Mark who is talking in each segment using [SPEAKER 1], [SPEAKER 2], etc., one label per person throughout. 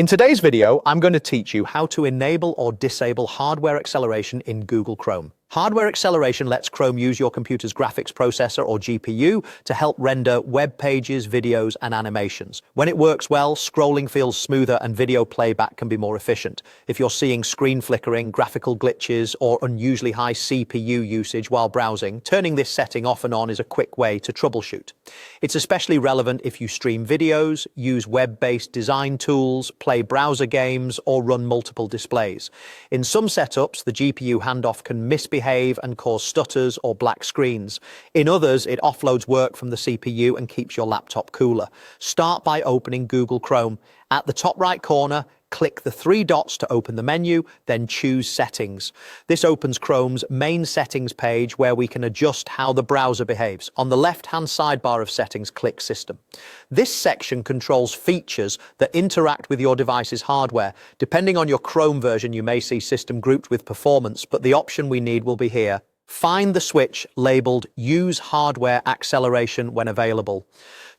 [SPEAKER 1] In today's video, I'm going to teach you how to enable or disable hardware acceleration in Google Chrome. Hardware acceleration lets Chrome use your computer's graphics processor or GPU to help render web pages, videos, and animations. When it works well, scrolling feels smoother and video playback can be more efficient. If you're seeing screen flickering, graphical glitches, or unusually high CPU usage while browsing, turning this setting off and on is a quick way to troubleshoot. It's especially relevant if you stream videos, use web-based design tools, play browser games, or run multiple displays. In some setups, the GPU handoff can misbehave and cause stutters or black screens. In others, it offloads work from the CPU and keeps your laptop cooler. Start by opening Google Chrome. At the top right corner, click the three dots to open the menu, then choose Settings. This opens Chrome's main settings page where we can adjust how the browser behaves. On the left-hand sidebar of Settings, click System. This section controls features that interact with your device's hardware. Depending on your Chrome version, you may see System grouped with Performance, but the option we need will be here. Find the switch labeled Use Hardware Acceleration when available.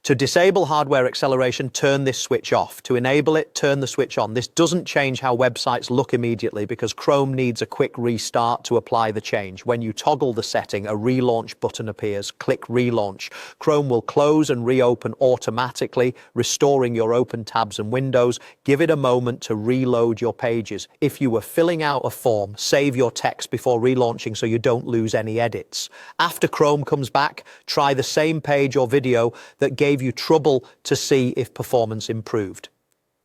[SPEAKER 1] To disable hardware acceleration, turn this switch off. To enable it, turn the switch on. This doesn't change how websites look immediately because Chrome needs a quick restart to apply the change. When you toggle the setting, a relaunch button appears. Click Relaunch. Chrome will close and reopen automatically, restoring your open tabs and windows. Give it a moment to reload your pages. If you were filling out a form, save your text before relaunching so you don't lose any edits. After Chrome comes back, try the same page or video that gave you trouble to see if performance improved.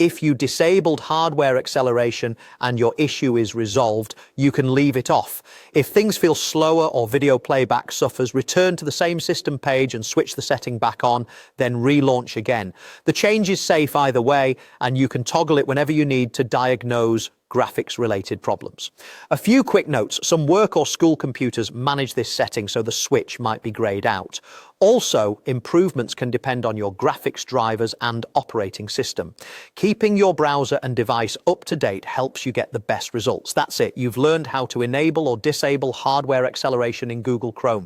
[SPEAKER 1] If you disabled hardware acceleration and your issue is resolved, you can leave it off. If things feel slower or video playback suffers, return to the same system page and switch the setting back on, then relaunch again. The change is safe either way, and you can toggle it whenever you need to diagnose graphics-related problems. A few quick notes. Some work or school computers manage this setting, so the switch might be grayed out. Also, improvements can depend on your graphics drivers and operating system. Keeping your browser and device up to date helps you get the best results. That's it. You've learned how to enable or disable hardware acceleration in Google Chrome.